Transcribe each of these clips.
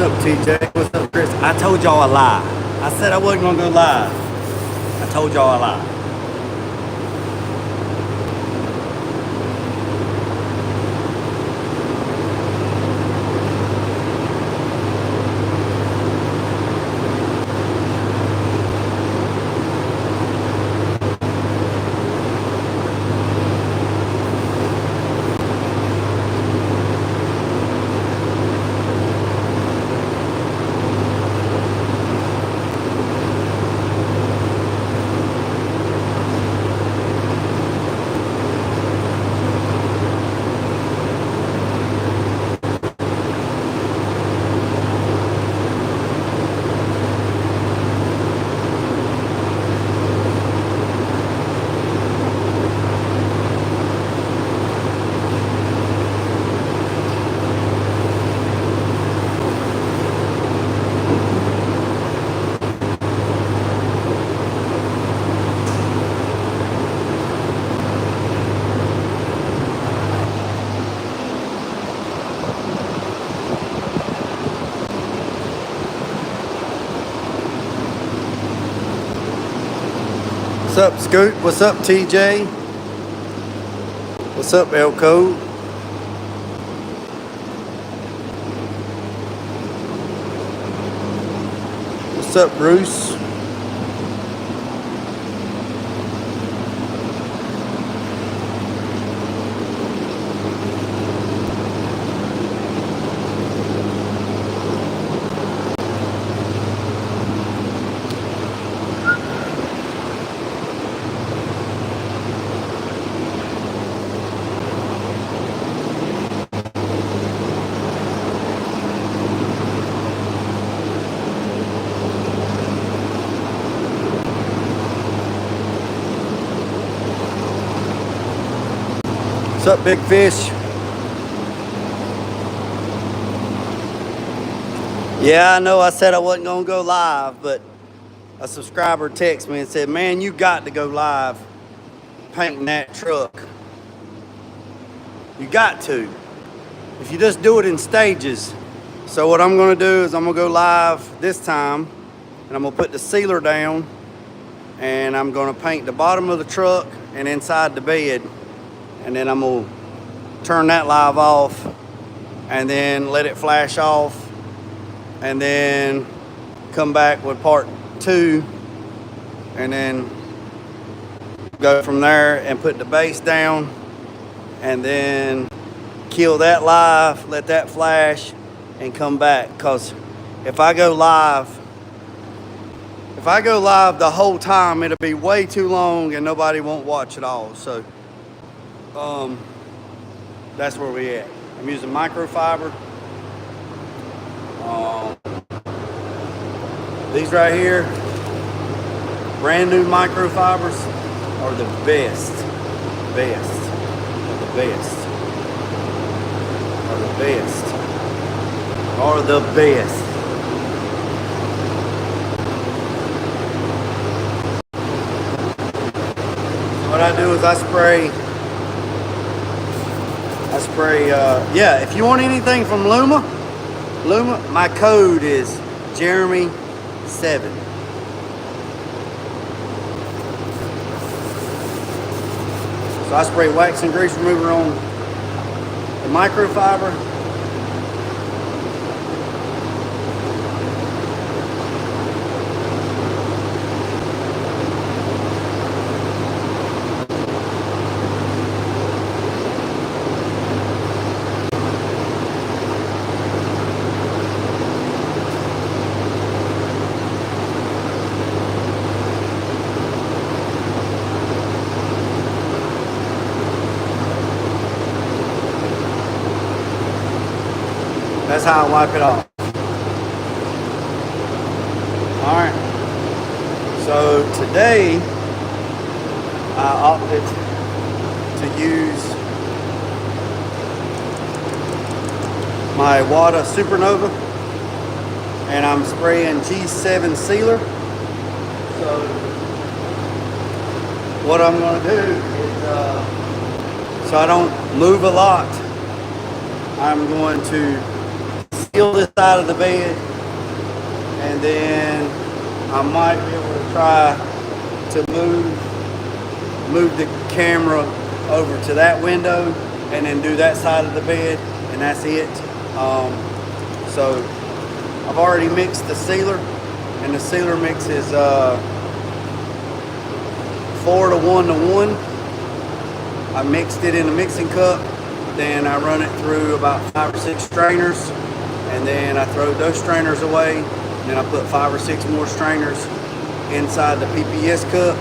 up, TJ? What's up, Chris? I told y'all a lie. I said I wasn't gonna go live. I told y'all a lie. What's up, Scoot? What's up, TJ? What's up, Elko? What's up, Bruce? What's up, Big Fish? Yeah, I know I said I wasn't going to go live, but a subscriber texted me and said, man, you got to go live painting that truck. You got to. If you just do it in stages. So what I'm going to do is I'm going to go live this time, and I'm going to put the sealer down, and I'm going to paint the bottom of the truck and inside the bed. And then I'm going to turn that live off and then let it flash off and then come back with part 2 and then go from there and put the base down and then kill that live, let that flash and come back. Because if I go live the whole time, it'll be way too long and nobody won't watch it all. So that's where we at. I'm using microfiber. These right here, brand new microfibers, are the best. Are the best. So what I do is I spray, yeah, if you want anything from Luma, my code is Jeremy7. So I spray wax and grease remover on the microfiber. That's how I wipe it off. All right. So today I opted to use my Wada Supernova, and I'm spraying G7 sealer. So what I'm going to do is, so I don't move a lot, I'm going to seal this side of the bed, and then I might be able to try to move the camera over to that window and then do that side of the bed, and that's it. So I've already mixed the sealer, and the sealer mix is 4 to 1 to 1. I mixed it in a mixing cup, then I run it through about 5 or 6 strainers, and then I throw those strainers away, and then I put 5 or 6 more strainers inside the PPS cup,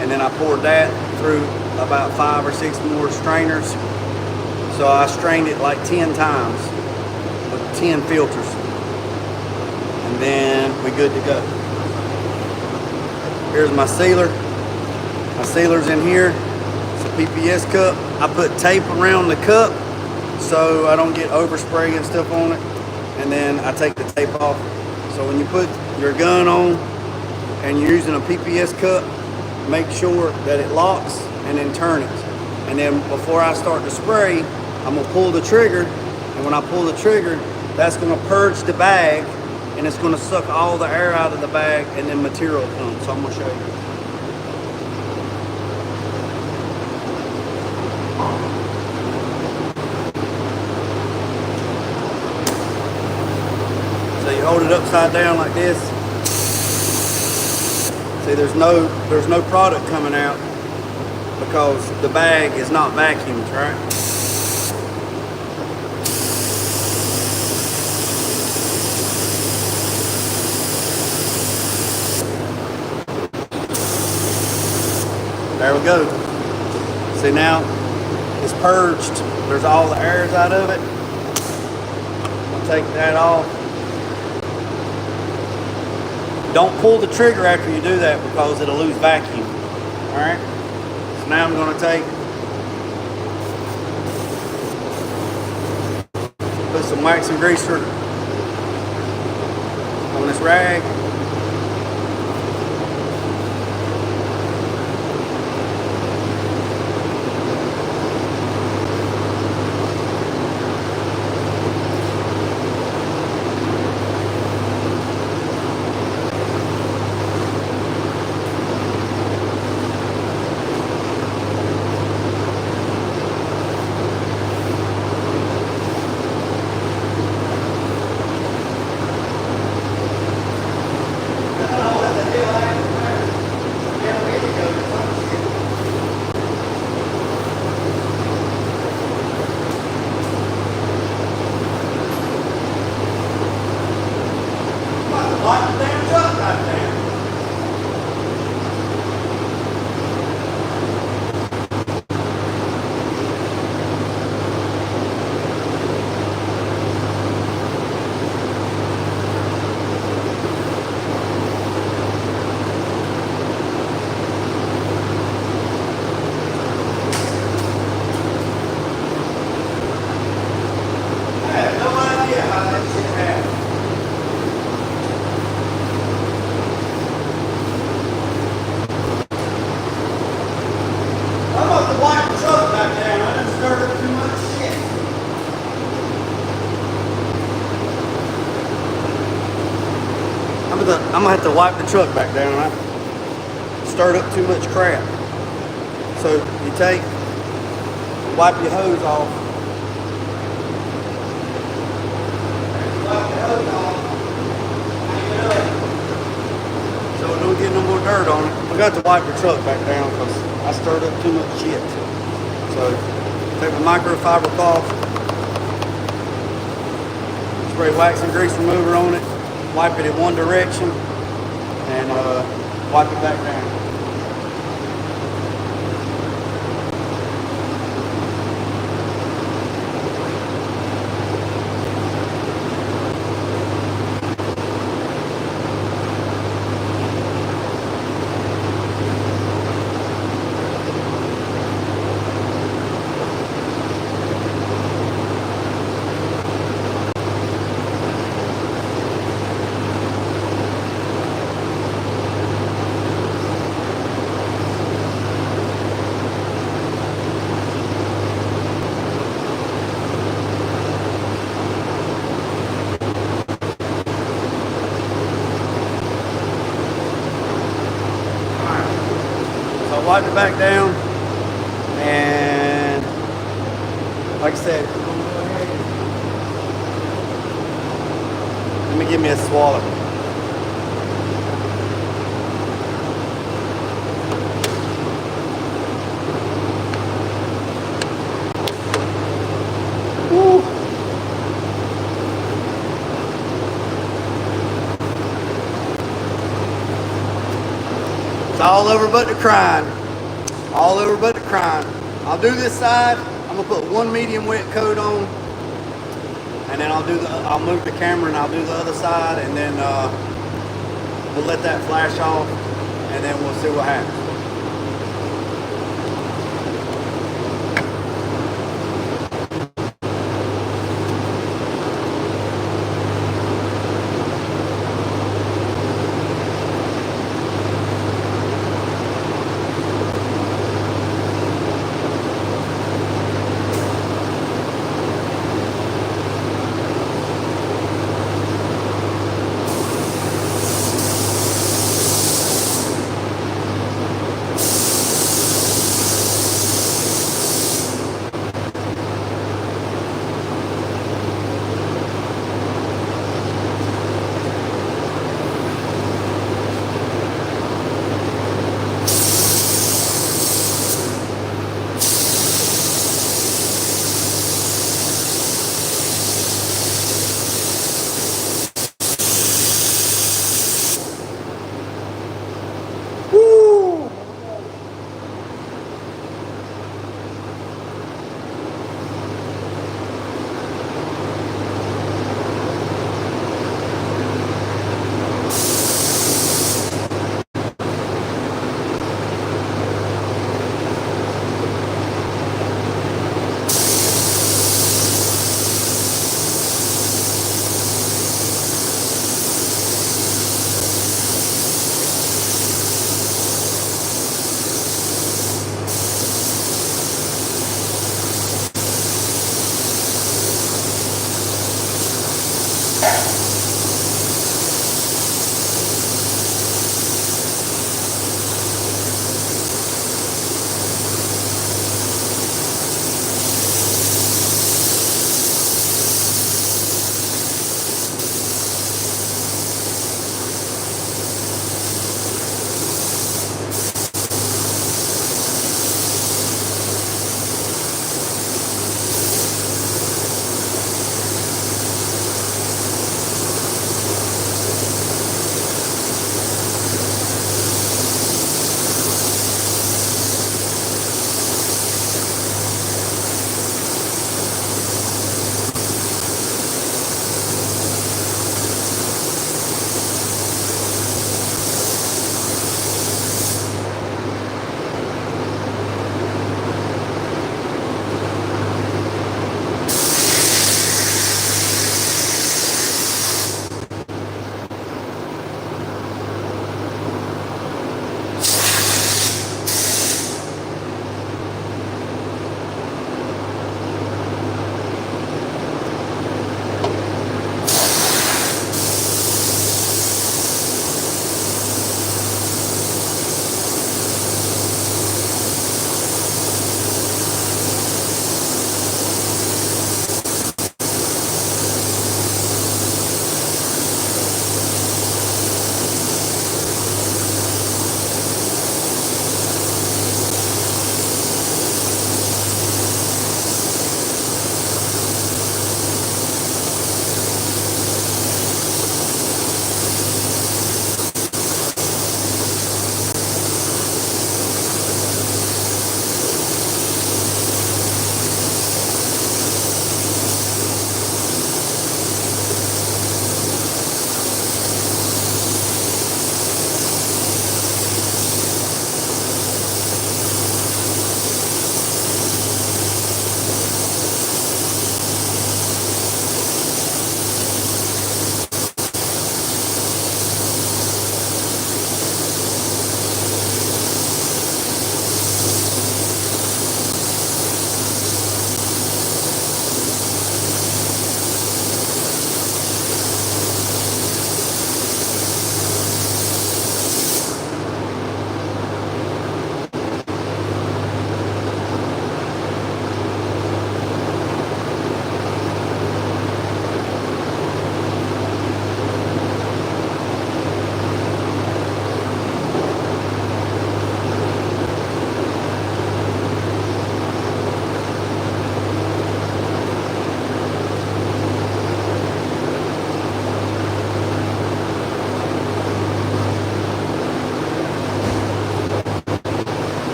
and then I poured that through about 5 or 6 more strainers. So I strained it like 10 times with 10 filters, and then we're good to go. Here's my sealer. My sealer's in here. It's a PPS cup. I put tape around the cup so I don't get overspray and stuff on it, and then I take the tape off. So when you put your gun on and you're using a PPS cup, make sure that it locks and then turn it. And then before I start to spray, I'm gonna pull the trigger, and when I pull the trigger, that's gonna purge the bag, and it's gonna suck all the air out of the bag, and then material comes. So I'm gonna show you. So you hold it upside down like this. See, there's no product coming out because the bag is not vacuumed, right? There we go. See, now it's purged. There's all the airs out of it. I'll take that off. Don't pull the trigger after you do that because it'll lose vacuum. All right. So now I'm going to put some wax and greaser on this rag. I'm gonna have to wipe the truck back down. I stirred up too much crap. So you wipe your hose off. Wipe your hose off. So don't get no more dirt on it. I got to wipe the truck back down because I stirred up too much shit. So take my microfiber cloth, spray wax and grease remover on it, wipe it in one direction, and wipe it back down. wipe it back down, and like I said, let me give me a swallow. Woo. It's all over but the crying. All over but the crying. I'll do this side. I'm gonna put one medium wet coat on, and then I'll move the camera and I'll do the other side, and then we'll let that flash off, and then we'll see what happens.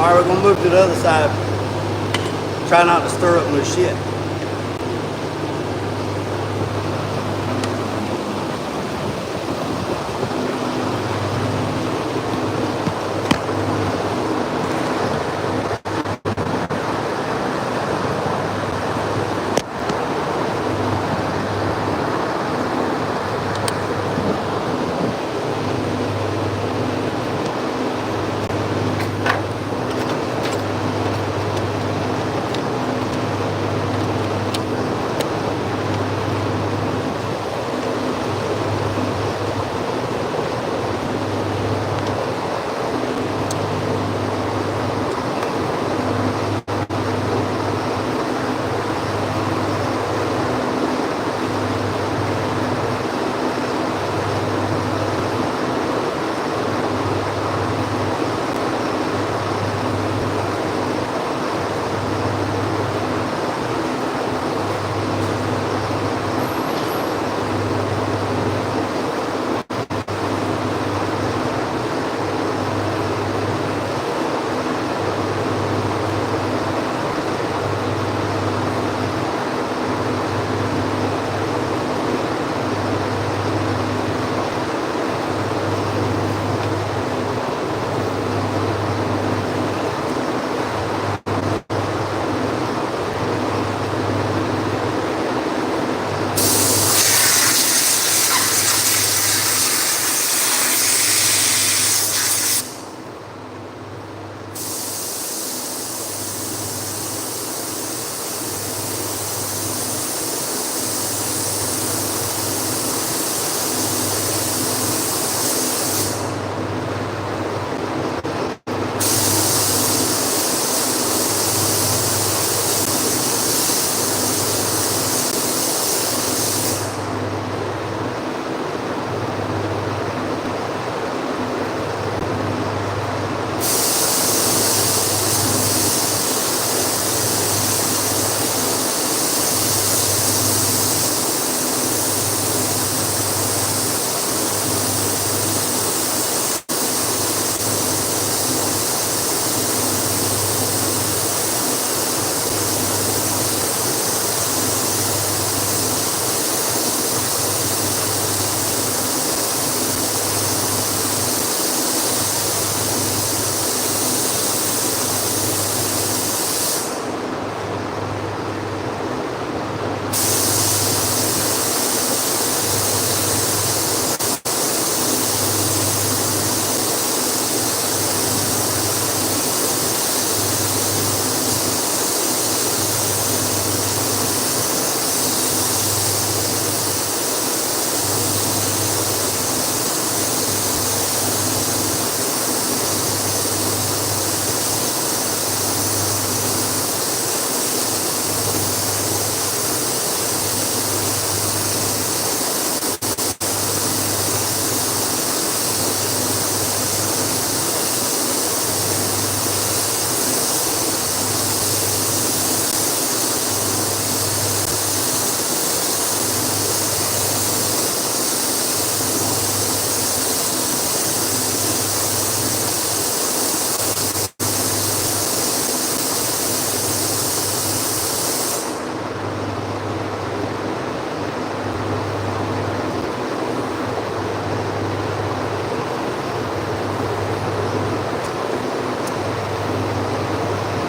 All right, we're gonna move to the other side. Try not to stir up no shit.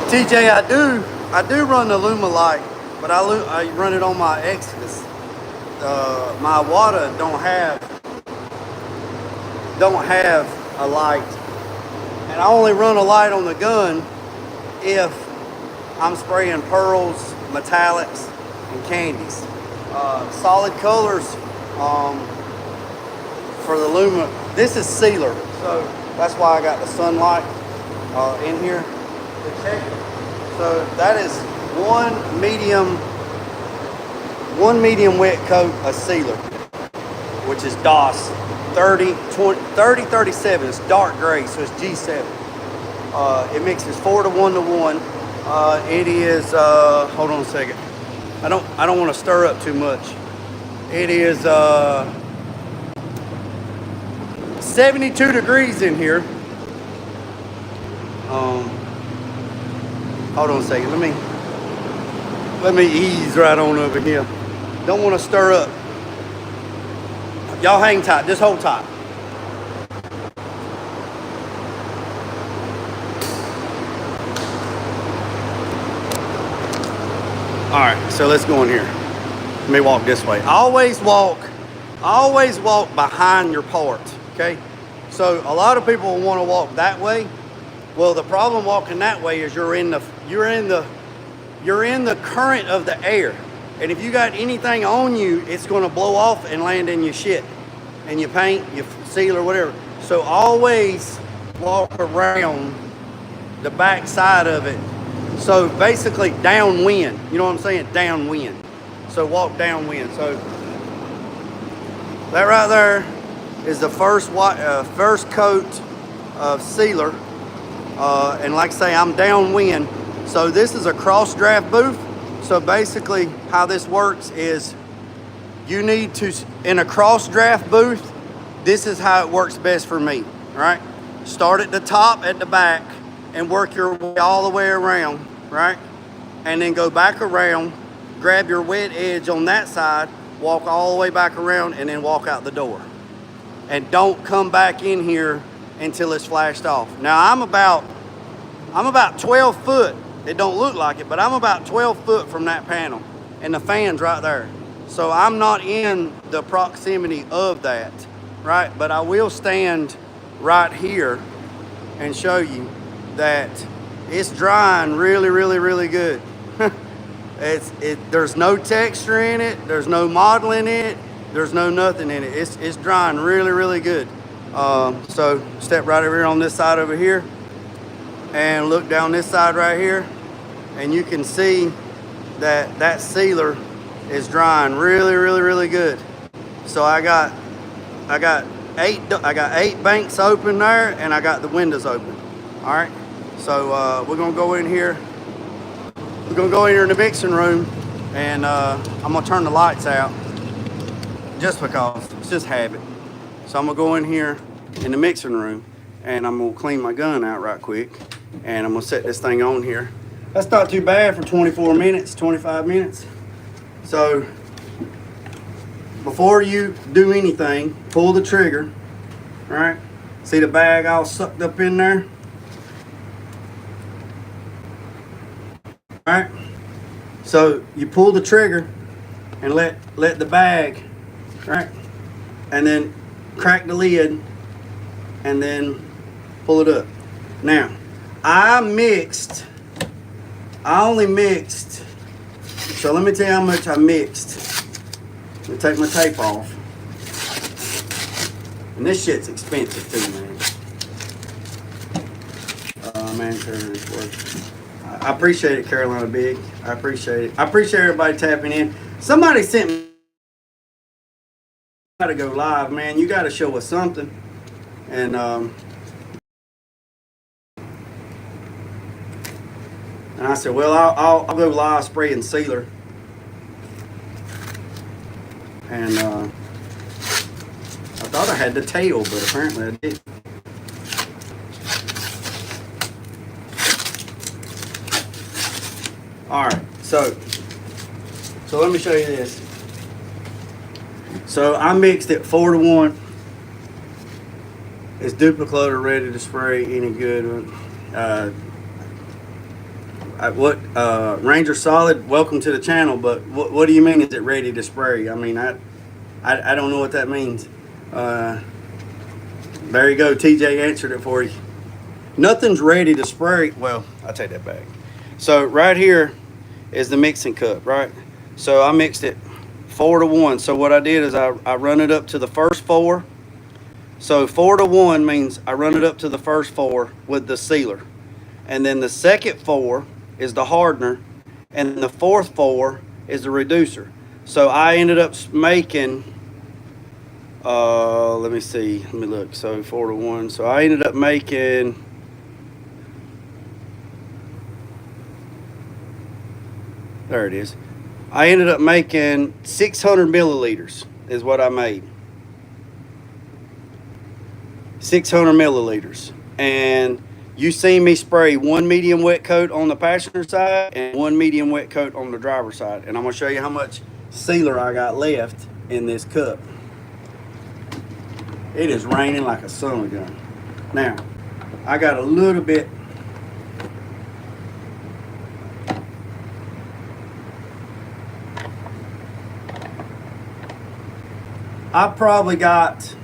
TJ, I do run the Luma light, but I run it on my Exodus. My water don't have a light, and I only run a light on the gun if I'm spraying pearls, metallics, and candies. Solid colors for the Luma. This is sealer, so that's why I got the sunlight in here to check it. So that is one medium wet coat of sealer, which is DOS 3037. It's dark gray, so it's G7. It mixes 4 to 1 to 1. It is hold on a second. I don't want to stir up too much. It is 72 degrees in here. Hold on a second. Let me ease right on over here. Don't want to stir up. Y'all hang tight. Just hold tight. All right, so let's go in here. Let me walk this way. Always walk behind your part, okay? So a lot of people want to walk that way. Well, the problem walking that way is you're in the current of the air. And if you got anything on you, it's going to blow off and land in your shit and your paint, your seal or whatever. So always walk around the back side of it. So basically downwind, you know what I'm saying? Downwind. So walk downwind. So that right there is the first coat of sealer. And like I say, I'm downwind. So this is a cross draft booth. So basically how this works is you need to, in a cross draft booth, this is how it works best for me, all right? Start at the top, at the back, and work your way all the way around, right? And then go back around, grab your wet edge on that side, walk all the way back around, and then walk out the door. And don't come back in here until it's flashed off. Now I'm about 12 foot. It don't look like it, but I'm about 12 foot from that panel, and the fan's right there. So I'm not in the proximity of that, right? But I will stand right here and show you that it's drying really, really, really good. There's no texture in it. There's no modeling in it. There's no nothing in it. It's drying really, really good. So step right over here on this side over here and look down this side right here, and you can see that sealer is drying really, really, really good. So I got 8 banks open there, and I got the windows open. All right. So we're gonna go in here. We're gonna go in here in the mixing room, and I'm gonna turn the lights out just because it's just habit. So I'm gonna go in here in the mixing room, and I'm gonna clean my gun out right quick, and I'm gonna set this thing on here. That's not too bad for 24 minutes, 25 minutes. So before you do anything, pull the trigger, right? See the bag all sucked up in there? All right? So you pull the trigger and let the bag, right? And then crack the lid and then pull it up. Now, I only mixed, so let me tell you how much I mixed. Let me take my tape off. And this shit's expensive too, man. Man, it's worth. I appreciate it, Carolina Big. I appreciate it. I appreciate everybody tapping in. Somebody sent me. Gotta go live, man. You gotta show us something. And I said, well, I'll go live spraying sealer. And I thought I had the tail, but apparently I didn't. All right, so let me show you this. So I mixed it 4-to-1. It's Duplicator ready to spray any good. Ranger Solid, welcome to the channel, but what do you mean is it ready to spray? I mean, I don't know what that means. There you go, TJ answered it for you. Nothing's ready to spray. Well, I'll take that back. So right here is the mixing cup, right? So I mixed it 4-to-1. So what I did is I run it up to the first 4. So 4-to-1 means I run it up to the first 4 with the sealer. And then the second 4 is the hardener. And the fourth 4 is the reducer. So I ended up making, let me see, let me look. So 4-to-1. So I ended up making, there it is. I ended up making 600 milliliters is what I made. 600 milliliters. And you see me spray one medium wet coat on the passenger side and one medium wet coat on the driver's side. And I'm gonna show you how much sealer I got left in this cup. It is raining like a son of a gun. Now, I got a little bit. I probably got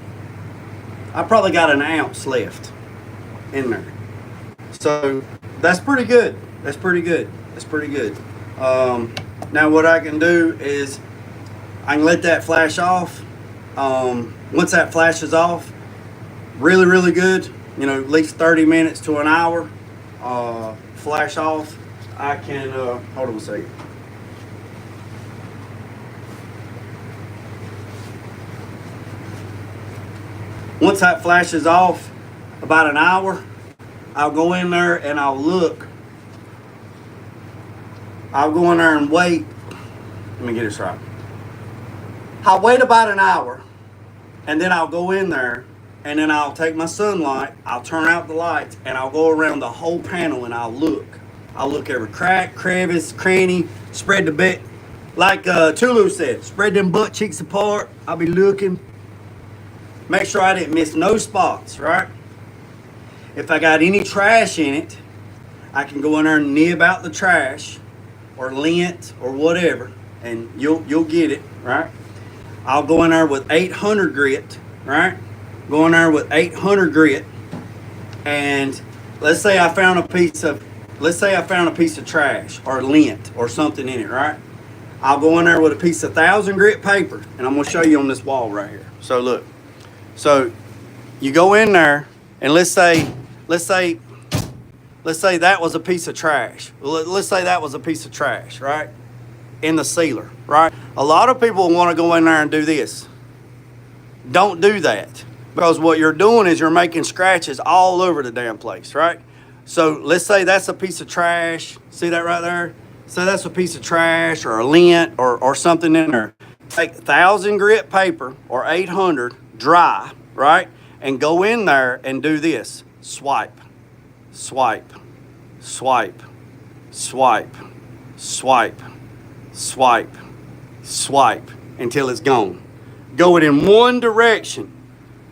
an ounce left in there. So that's pretty good. That's pretty good. That's pretty good. Now what I can do is I can let that flash off. Once that flashes off, really, really good, you know, at least 30 minutes to an hour, flash off, I can, hold on a second. Once that flashes off, about an hour, I'll go in there and I'll look. I'll go in there and wait. Let me get this right. I'll wait about an hour, and then I'll go in there, and then I'll take my sunlight, I'll turn out the lights, and I'll go around the whole panel and I'll look. I'll look every crack, crevice, cranny, spread the bed. Like Tulu said, spread them butt cheeks apart. I'll be looking. Make sure I didn't miss no spots, right? If I got any trash in it, I can go in there and nib out the trash or lint or whatever, and you'll get it, right? I'll go in there with 800 grit, right? Go in there with 800 grit, and let's say I found a piece of trash or lint or something in it, right? I'll go in there with a piece of 1,000 grit paper, and I'm gonna show you on this wall right here. So look, so you go in there, and let's say that was a piece of trash. Let's say that was a piece of trash, right? In the sealer, right? A lot of people want to go in there and do this. Don't do that, because what you're doing is you're making scratches all over the damn place, right? So let's say that's a piece of trash. See that right there? So that's a piece of trash or a lint or something in there. Take 1,000 grit paper or 800 dry, right? And go in there and do this. Swipe, swipe, swipe, swipe, swipe, swipe, swipe until it's gone. Go it in one direction.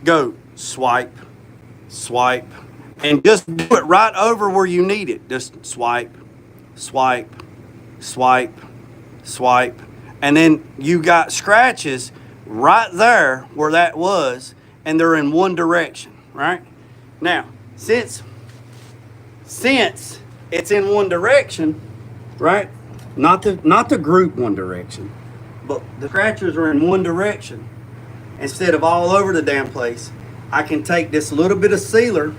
Go swipe, swipe, and just do it right over where you need it. Just swipe, swipe, swipe, swipe. And then you got scratches right there where that was, and they're in one direction, right? Now, since it's in one direction, right? Not the group one direction, but the scratches are in one direction. Instead of all over the damn place, I can take this little bit of sealer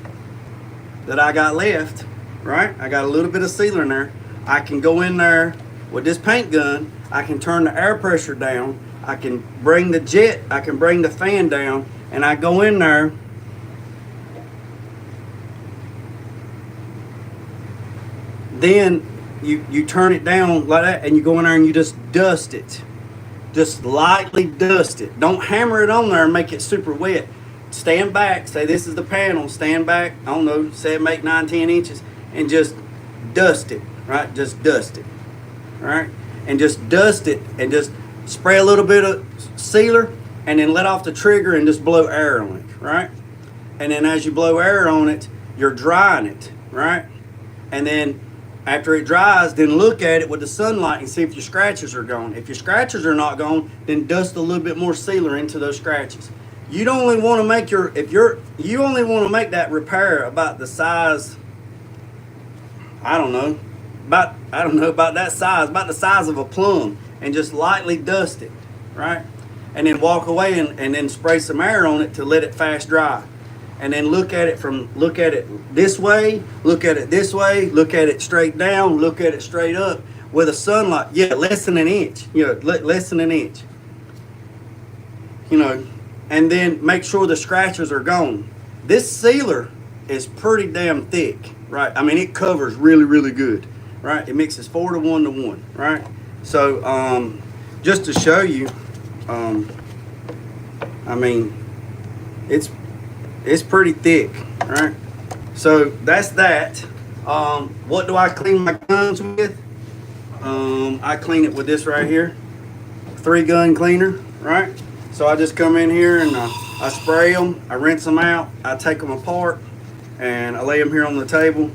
that I got left, right? I got a little bit of sealer in there. I can go in there with this paint gun. I can turn the air pressure down. I can bring the jet, I can bring the fan down, and I go in there. Then you turn it down like that, and you go in there and you just dust it. Just lightly dust it. Don't hammer it on there and make it super wet. Stand back, say this is the panel, stand back, I don't know, 7, 8, 9, 10 inches, and just dust it, right? Just dust it, right? And just dust it, and just spray a little bit of sealer, and then let off the trigger and just blow air on it, right? And then as you blow air on it, you're drying it, right? And then after it dries, then look at it with the sunlight and see if your scratches are gone. If your scratches are not gone, then dust a little bit more sealer into those scratches. You only want to make you only want to make that repair about the size, about that size, about the size of a plum, and just lightly dust it, right? And then walk away and then spray some air on it to let it fast dry. And then look at it this way, look at it this way, look at it straight down, look at it straight up with a sunlight. Yeah, less than an inch. Less than an inch. And then make sure the scratches are gone. This sealer is pretty damn thick, right? I mean, it covers really, really good, right? It mixes 4 to 1 to 1, right? So, just to show you, I mean, it's pretty thick, right? So that's that. What do I clean my guns with? I clean it with this right here, 3-gun cleaner, right? So I just come in here and I spray them, I rinse them out, I take them apart, and I lay them here on the table,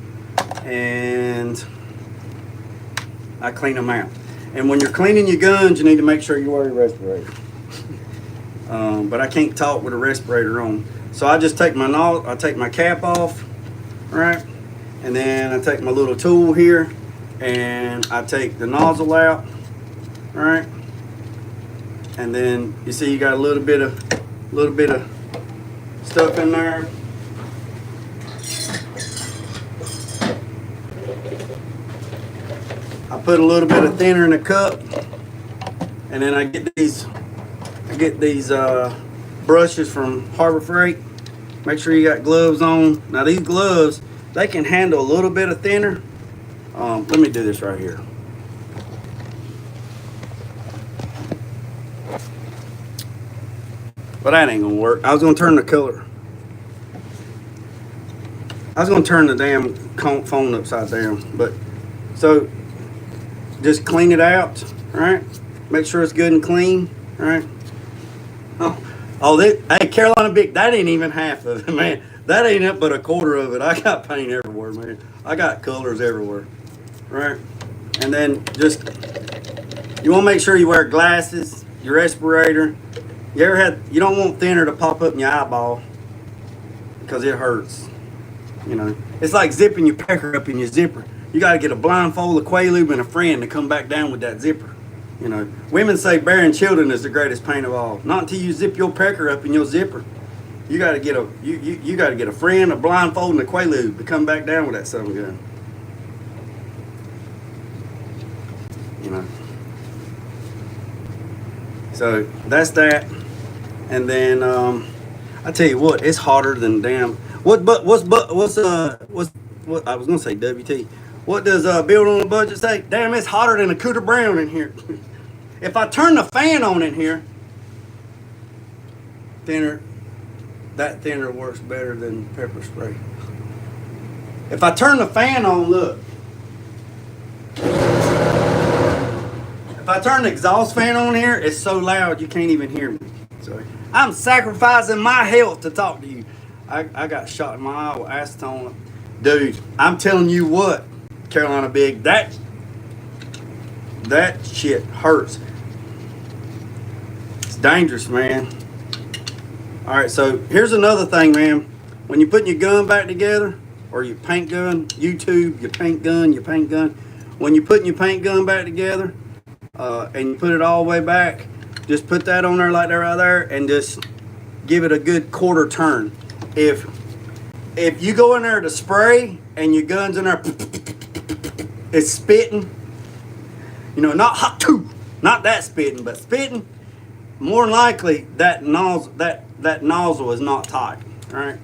and I clean them out. And when you're cleaning your guns, you need to make sure you wear your respirator. But I can't talk with a respirator on. So I just take I take my cap off, right? And then I take my little tool here and I take the nozzle out, right? And then you see you got a little bit of stuff in there. I put a little bit of thinner in a cup, and then I get these brushes from Harbor Freight. Make sure you got gloves on. Now these gloves, they can handle a little bit of thinner. Let me do this right here. But that ain't gonna work. I was gonna turn the color. I was gonna turn the damn phone upside down. But so just clean it out, right? Make sure it's good and clean, right? Hey, Carolina Big, that ain't even half of it, man. That ain't up but a quarter of it. I got paint everywhere, man. I got colors everywhere, right? And then just, you want to make sure you wear glasses, your respirator. You don't want thinner to pop up in your eyeball because it hurts. You know, it's like zipping your pecker up in your zipper. You got to get a blindfold, a Quaalude, and a friend to come back down with that zipper. You know, women say bearing children is the greatest pain of all. Not until you zip your pecker up in your zipper. You got to get you got to get a friend, a blindfold, and a Quaalude to come back down with that son of a gun. You know. So that's that. And then I tell you what, it's hotter than damn. What I was gonna say WT. What does Build on the Budget say? Damn, it's hotter than a Cooter Brown in here. If I turn the fan on in here, that thinner works better than pepper spray. If I turn the fan on, look. If I turn the exhaust fan on here, it's so loud you can't even hear me. So I'm sacrificing my health to talk to you. I got shot in my eye with acetone. Dude, I'm telling you what, Carolina Big, that shit hurts. It's dangerous, man. All right, so here's another thing, man. When you're putting your gun back together, or your paint gun, YouTube, your paint gun. When you're putting your paint gun back together, and you put it all the way back, just put that on there like that right there, and just give it a good quarter turn. If you go in there to spray and your gun's in there, it's spitting, you know, not hot too, not that spitting, but spitting, more than likely that nozzle is not tight. All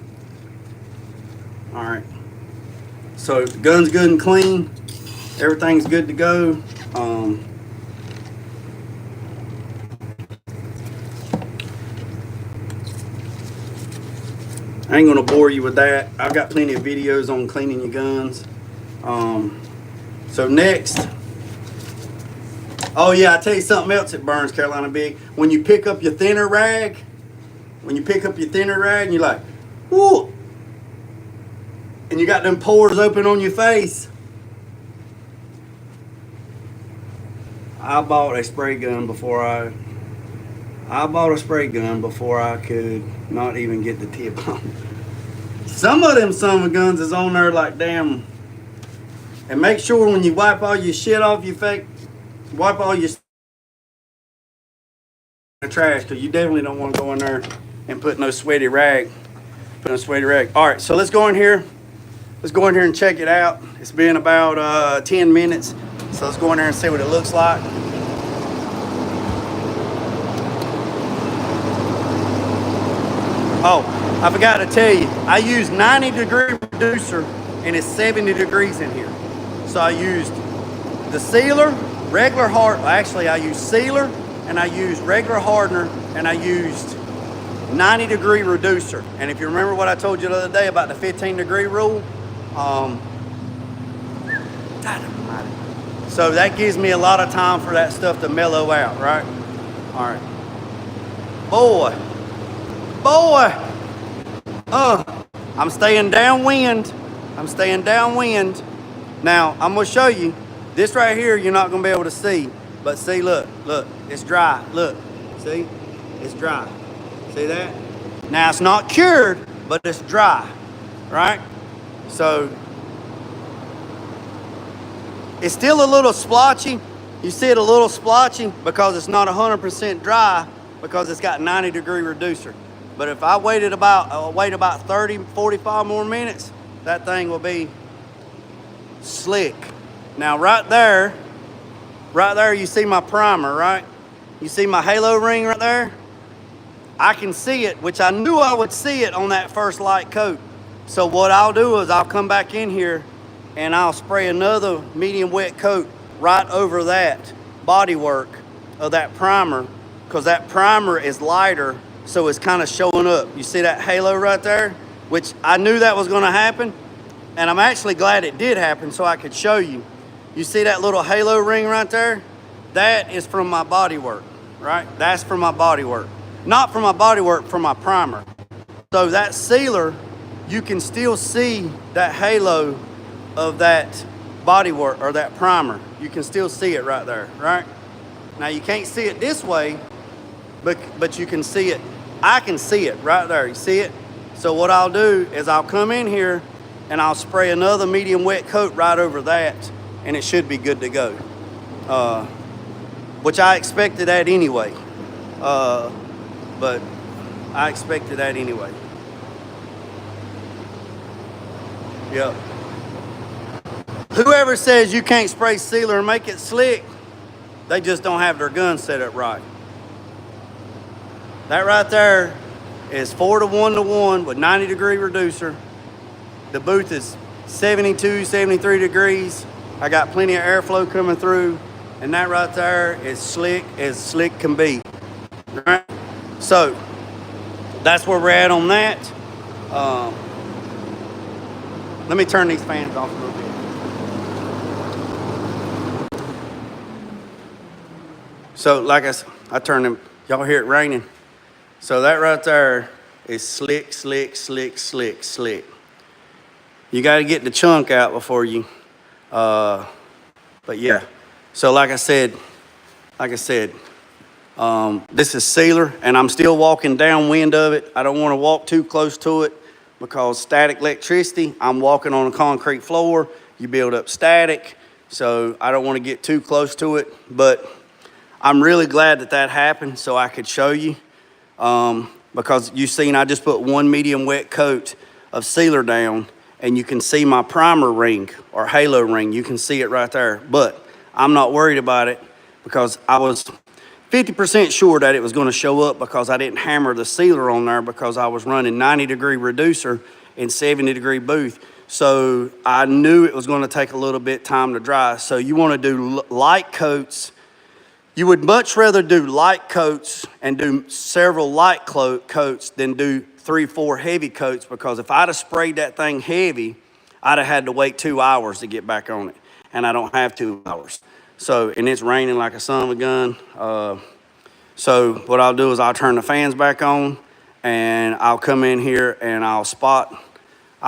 right. So the gun's good and clean, everything's good to go. I ain't gonna bore you with that. I've got plenty of videos on cleaning your guns. So next, oh yeah, I tell you something else that burns, Carolina Big. When you pick up your thinner rag, and you're like, whoo, and you got them pores open on your face. I bought a spray gun before I could not even get the tip on. Some of them summer guns is on there like damn. And make sure when you wipe all your shit off your face, wipe all your in the trash, because you definitely don't want to go in there and put no sweaty rag. All right, so let's go in here. Let's go in here and check it out. It's been about 10 minutes. So let's go in there and see what it looks like. Oh, I forgot to tell you, I used 90-degree reducer and it's 70 degrees in here. So I used the sealer, I used sealer, and I used regular hardener, and I used 90-degree reducer. And if you remember what I told you the other day about the 15-degree rule, so that gives me a lot of time for that stuff to mellow out, right? All right. Boy, I'm staying downwind. Now, I'm gonna show you, this right here, you're not gonna be able to see, but see, look, it's dry, look, see, it's dry, see that? Now, it's not cured, but it's dry, right? So, it's still a little splotchy. You see it a little splotchy because it's not 100% dry because it's got 90-degree reducer. But if I wait about 30, 45 more minutes, that thing will be slick. Now right there, you see my primer, right? You see my halo ring right there? I can see it, which I knew I would see it on that first light coat. So what I'll do is I'll come back in here and I'll spray another medium wet coat right over that bodywork of that primer, because that primer is lighter, so it's kind of showing up. You see that halo right there? Which I knew that was gonna happen, and I'm actually glad it did happen so I could show you. You see that little halo ring right there? That is from my bodywork, right? That's from my bodywork. Not from my bodywork, from my primer. So that sealer, you can still see that halo of that bodywork or that primer. You can still see it right there, right? Now you can't see it this way, but you can see it. I can see it right there, you see it? So what I'll do is I'll come in here and I'll spray another medium wet coat right over that, and it should be good to go. Which I expected that anyway. But I expected that anyway. Yep. Whoever says you can't spray sealer and make it slick, they just don't have their gun set up right. That right there is 4-to-1 with 90-degree reducer. The booth is 72, 73 degrees. I got plenty of airflow coming through, and that right there is slick as slick can be. Right? So that's where we're at on that. Let me turn these fans off a little bit. So like I turned them, y'all hear it raining? So that right there is slick, slick, slick, slick, slick. You got to get the chunk out before you, but yeah. So like I said, this is sealer, and I'm still walking downwind of it. I don't want to walk too close to it because static electricity, I'm walking on a concrete floor, you build up static, so I don't want to get too close to it, but I'm really glad that happened so I could show you, because you seen I just put one medium wet coat of sealer down, and you can see my primer ring or halo ring. You can see it right there, but I'm not worried about it because I was 50% sure that it was going to show up because I didn't hammer the sealer on there because I was running 90-degree reducer and 70-degree booth. So I knew it was going to take a little bit time to dry. So you want to do light coats. You would much rather do light coats and do several light coats than do 3-4 heavy coats, because if I'd have sprayed that thing heavy, I'd have had to wait 2 hours to get back on it, and I don't have 2 hours. So, and it's raining like a son of a gun. So what I'll do is I'll turn the fans back on, and I'll come in here and I'll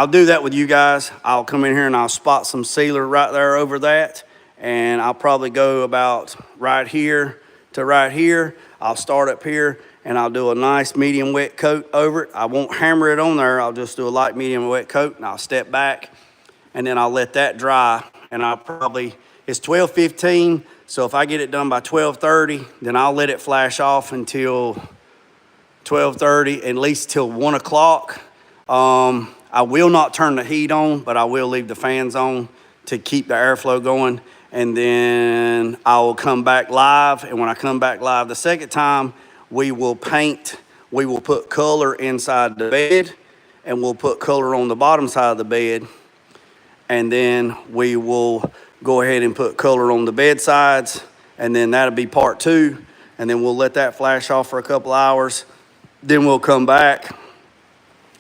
do that with you guys. I'll come in here and I'll spot some sealer right there over that, and I'll probably go about right here to right here. I'll start up here and I'll do a nice medium wet coat over it. I won't hammer it on there. I'll just do a light medium wet coat, and I'll step back, and then I'll let that dry, and it's 12:15, so if I get it done by 12:30, then I'll let it flash off until 12:30, at least till 1 o'clock. I will not turn the heat on, but I will leave the fans on to keep the airflow going, and then I will come back live, and when I come back live the second time, we will put color inside the bed, and we'll put color on the bottom side of the bed, and then we will go ahead and put color on the bed sides, and then that'll be part 2, and then we'll let that flash off for a couple hours, Then we'll come back.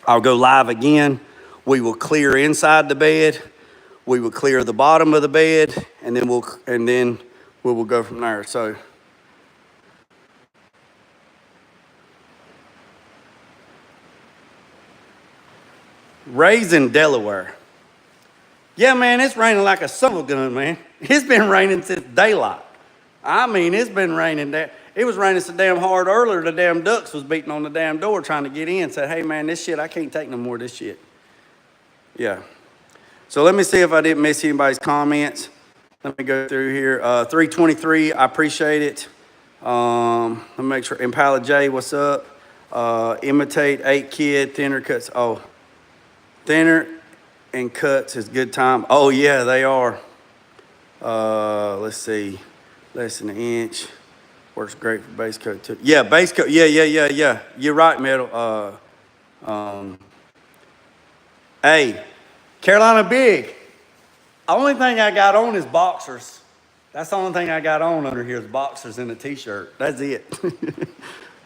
I'll go live again. We will clear inside the bed. We will clear the bottom of the bed, and then we will go from there. So Raisin, Delaware. Yeah, man, it's raining like a son of a gun, man. It's been raining since daylight. I mean, it's been raining there. It was raining so damn hard earlier, the damn ducks was beating on the damn door trying to get in. Said, hey, man, this shit, I can't take no more of this shit. Yeah. So let me see if I didn't miss anybody's comments. Let me go through here. 323, I appreciate it. Let me make sure. Impala J, what's up? Imitate 8 Kid, thinner cuts. Oh, thinner and cuts is good time. Oh, yeah, they are. Let's see. Less than an inch. Works great for base coat too. Yeah, base coat. Yeah. You're right, Metal. Hey, Carolina Big. Only thing I got on is boxers. That's the only thing I got on under here is boxers and a t-shirt. That's it.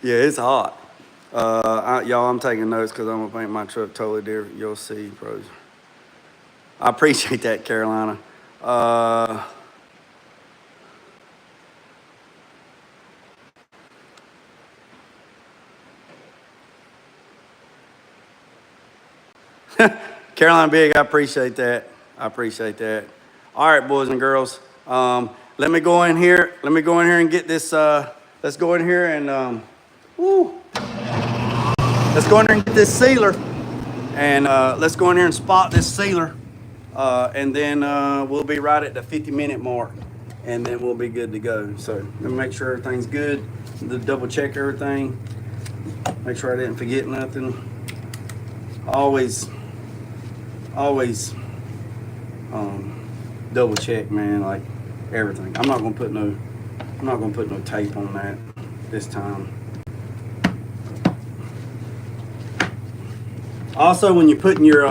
Yeah, it's hot. Y'all, I'm taking notes because I'm gonna paint my truck totally different. You'll see, pros. I appreciate that, Carolina. Carolina Big, I appreciate that. I appreciate that. All right, boys and girls. Let me go in here. Let me go in here and get this. Let's go in here and let's go in here and get this sealer. And let's go in here and spot this sealer. And then we'll be right at the 50-minute mark. And then we'll be good to go. So let me make sure everything's good. Double check everything. Make sure I didn't forget nothing. Always double check, man, like everything. I'm not gonna put no tape on that this time. Also, when you're putting your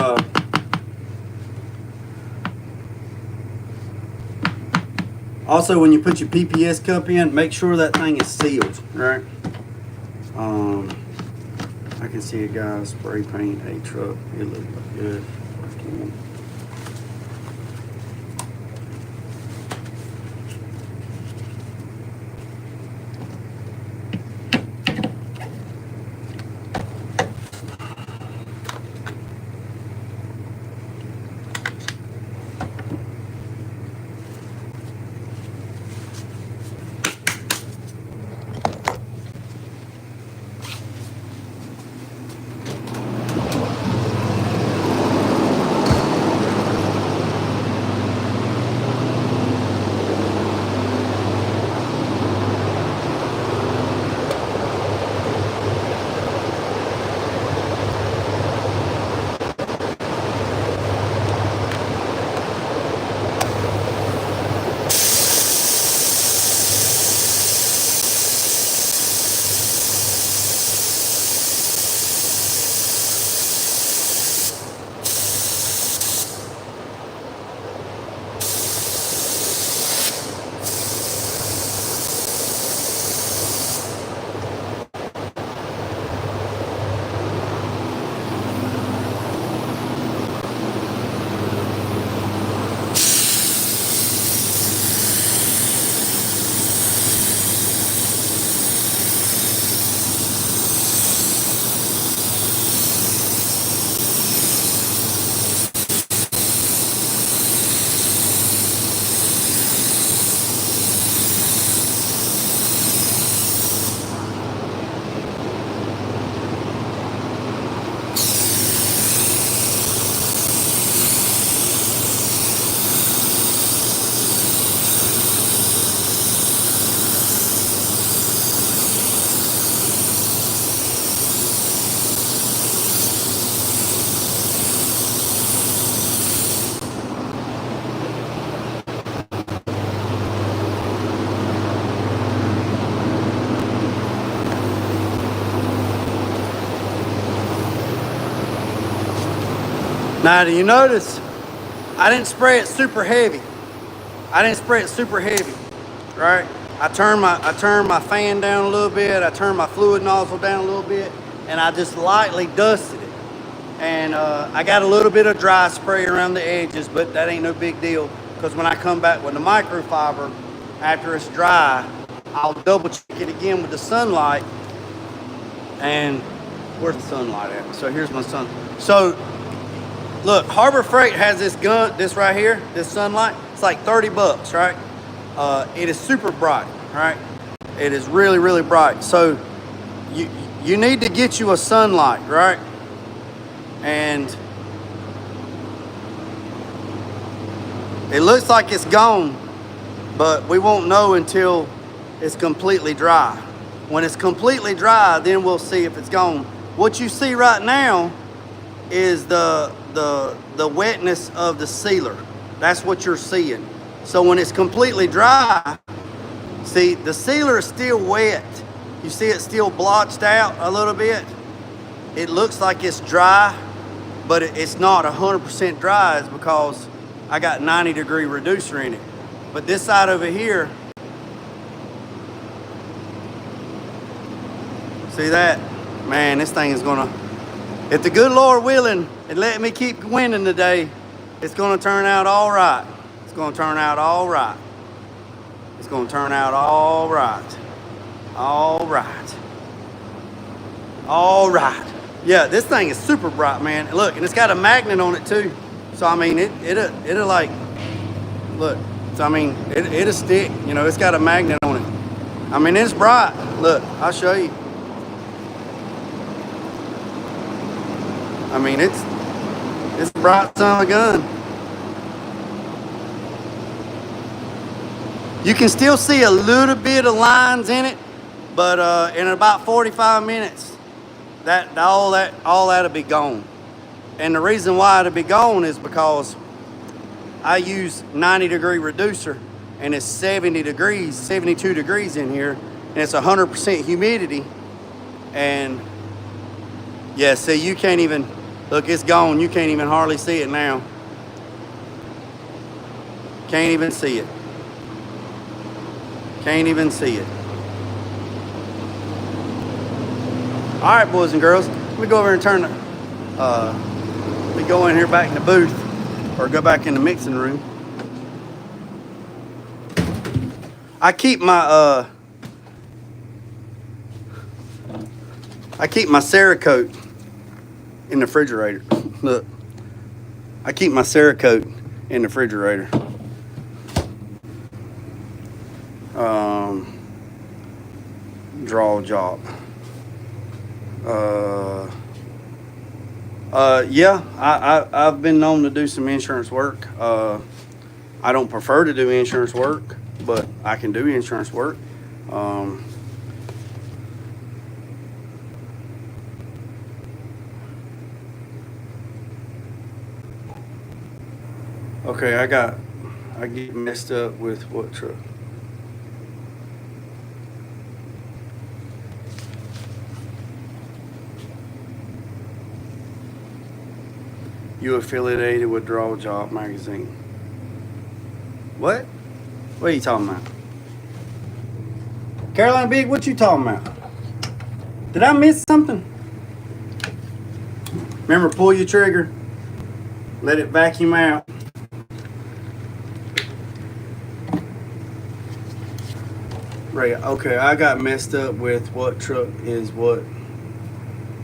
PPS cup in, make sure that thing is sealed, right? I can see a guy spray paint a truck. It looks good. Now, do you notice I didn't spray it super heavy? Right? I turned my fan down a little bit. I turned my fluid nozzle down a little bit. and I just lightly dusted it. And I got a little bit of dry spray around the edges, but that ain't no big deal, because when I come back with the microfiber, after it's dry, I'll double check it again with the sunlight. And where's the sunlight at? So here's my sun. So look, Harbor Freight has this gun, this right here, this sunlight. It's like 30 bucks, right? It is super bright, right? It is really, really bright. So you need to get you a sunlight, right? And it looks like it's gone, but we won't know until it's completely dry. When it's completely dry, then we'll see if it's gone. What you see right now is the wetness of the sealer. That's what you're seeing. So when it's completely dry, see, the sealer is still wet. You see it still blotched out a little bit. It looks like it's dry, but it's not 100% dry. It's because I got 90-degree reducer in it. But this side over here, see that? Man, this thing is gonna, if the good Lord willing and let me keep winning today, it's gonna turn out all right. It's gonna turn out all right. It's gonna turn out all right. All right. All right. Yeah, this thing is super bright, man. Look, and it's got a magnet on it too. So I mean, it'll like, look. So I mean, it'll stick. You know, it's got a magnet on it. I mean, it's bright. Look, I'll show you. I mean, it's a bright son of a gun. You can still see a little bit of lines in it, but in about 45 minutes, all that'll be gone. And the reason why it'll be gone is because I use 90-degree reducer, and it's 70 degrees, 72 degrees in here, and it's 100% humidity. And yeah, see, you can't even, look, it's gone. You can't even hardly see it now. Can't even see it. Can't even see it. All right, boys and girls, let me go over and turn let me go in here back in the booth, or go back in the mixing room. I keep my Cerakote in the refrigerator. Look, I keep my Cerakote in the refrigerator. Draw job. Yeah, I've been known to do some insurance work. I don't prefer to do insurance work, but I can do insurance work. Okay, I get messed up with what truck? You affiliated with Draw Job magazine. What? What are you talking about? Caroline Big, what you talking about? Did I miss something? Remember, pull your trigger. Let it vacuum out. Right, okay, I got messed up with what truck is what.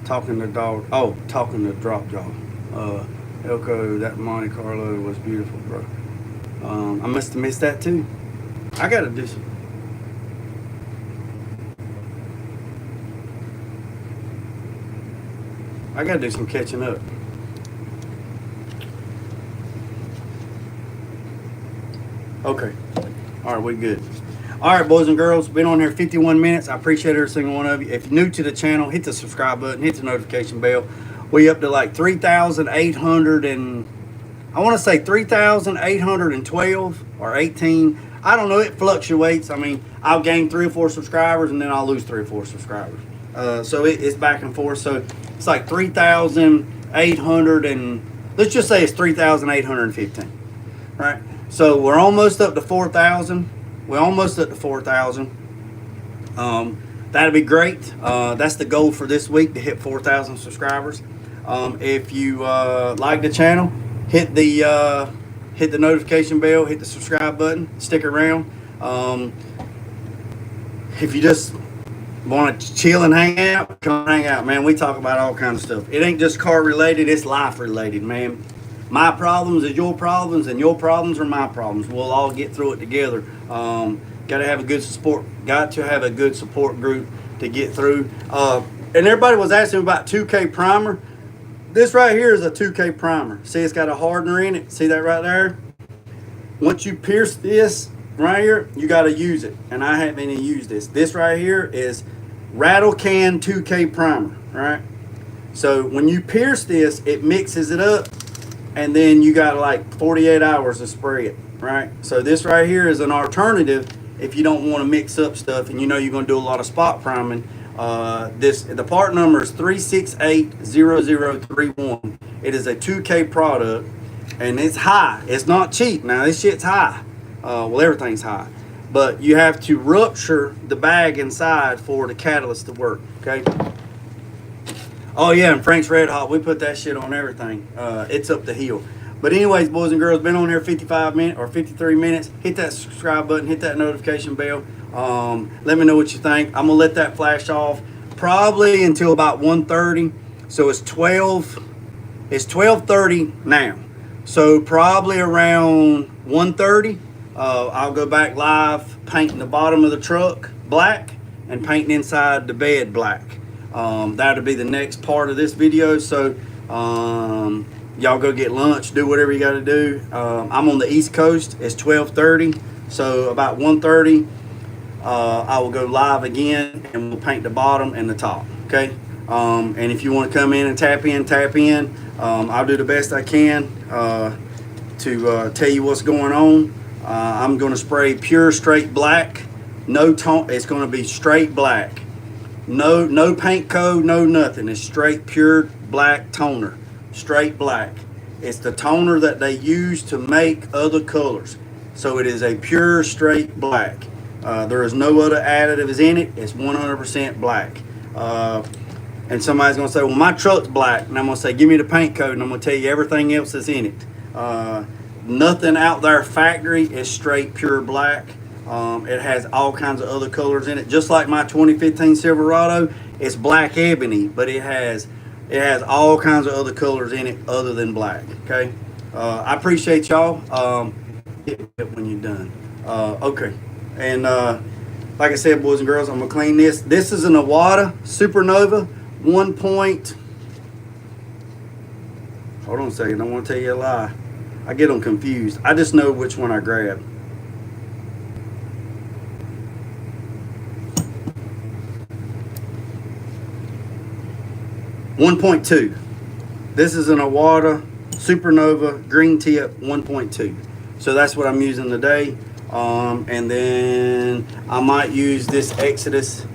Talking to dog. Oh, talking to Drop Jaw. Elko, that Monte Carlo was beautiful, bro. I must have missed that too. I gotta do some. I gotta do some catching up. Okay. All right, we good. All right, boys and girls, been on here 51 minutes. I appreciate every single one of you. If you're new to the channel, hit the subscribe button, hit the notification bell. We up to like 3,800 and I want to say 3,812 or 18. I don't know. It fluctuates. I mean, I'll gain 3 or 4 subscribers and then I'll lose 3 or 4 subscribers. So it's back and forth. So it's like 3,800 and let's just say it's 3,815, right? So we're almost up to 4,000. We're almost up to 4,000. that'd be great. That's the goal for this week, to hit 4,000 subscribers. If you like the channel, hit the notification bell, hit the subscribe button, stick around. If you just want to chill and hang out, come hang out, man. We talk about all kinds of stuff. It ain't just car related, it's life related, man. My problems is your problems, and your problems are my problems. We'll all get through it together. Got to have a good support. Got to have a good support group to get through. And everybody was asking about 2K primer. This right here is a 2K primer. See, it's got a hardener in it. See that right there? Once you pierce this right here, you got to use it. And I haven't even used this. This right here is Rattle Can 2K primer, right? So when you pierce this, it mixes it up, and then you got like 48 hours to spray it, right? So this right here is an alternative if you don't want to mix up stuff and you know you're going to do a lot of spot priming. The part number is 3680031. It is a 2K product, and it's high. It's not cheap. Now this shit's high. Well, everything's high, but you have to rupture the bag inside for the catalyst to work. Okay. Oh yeah, and Frank's Red Hot, we put that shit on everything. It's up the hill. But anyways, boys and girls, been on here 55 minutes or 53 minutes. Hit that subscribe button, hit that notification bell. Let me know what you think. I'm gonna let that flash off probably until about 1:30. So it's 12:30 now. So probably around 1:30, I'll go back live painting the bottom of the truck black and painting inside the bed black. That'll be the next part of this video. So y'all go get lunch, do whatever you got to do. I'm on the East Coast. It's 12:30, so about 1:30 I will go live again, and we'll paint the bottom and the top. Okay. And if you want to come in and tap in, I'll do the best I can to tell you what's going on. I'm going to spray pure straight black, no tone. It's going to be straight black. No paint code, no nothing. It's straight pure black toner. Straight black. It's the toner that they use to make other colors. So it is a pure straight black. There is no other additives in it. It's 100% black. And somebody's going to say, well, my truck's black. And I'm going to say, give me the paint code, and I'm going to tell you everything else that's in it. Nothing out there factory is straight pure black. It has all kinds of other colors in it. Just like my 2015 Silverado, it's black ebony, but it has all kinds of other colors in it other than black. Okay. I appreciate y'all. Hit me up when you're done. Okay. And like I said, boys and girls, I'm gonna clean this. This is an Iwata Supernova 1 point. Hold on a second. I want to tell you a lie. I get them confused. I just know which one I grabbed. .2. This is an Iwata Supernova green tip 1.2. So that's what I'm using today. And then I might use this Exodus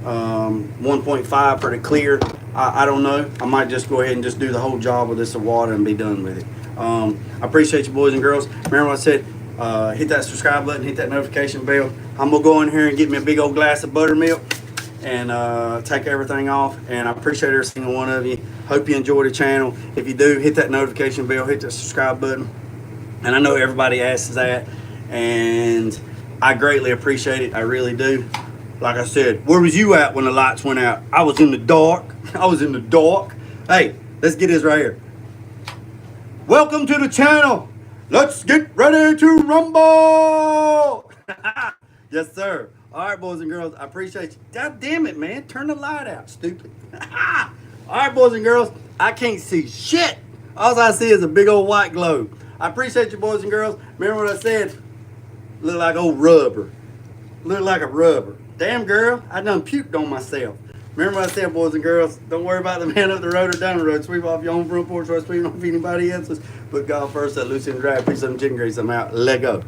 1.5 for the clear. I don't know. I might just go ahead and just do the whole job with this Iwata and be done with it. I appreciate you, boys and girls. Remember what I said, hit that subscribe button, hit that notification bell. I'm gonna go in here and get me a big old glass of buttermilk and take everything off. And I appreciate every single one of you. Hope you enjoy the channel. If you do, hit that notification bell, hit that subscribe button. And I know everybody asks that, and I greatly appreciate it. I really do. Like I said, where was you at when the lights went out? I was in the dark. I was in the dark. Hey, let's get this right here. Welcome to the channel. Let's get ready to rumble. Yes, sir. All right, boys and girls, I appreciate you. God damn it, man. Turn the light out, stupid. All right, boys and girls, I can't see shit. All I see is a big old white globe. I appreciate you, boys and girls. Remember what I said? Look like old rubber. Look like a rubber. Damn, girl, I done puked on myself. Remember what I said, boys and girls? Don't worry about the man up the road or down the road. Sweep off your own front porch or sweep off anybody else's. Put God first, that Lucy and Drag. Peace, some chicken grease. I'm out. Let go.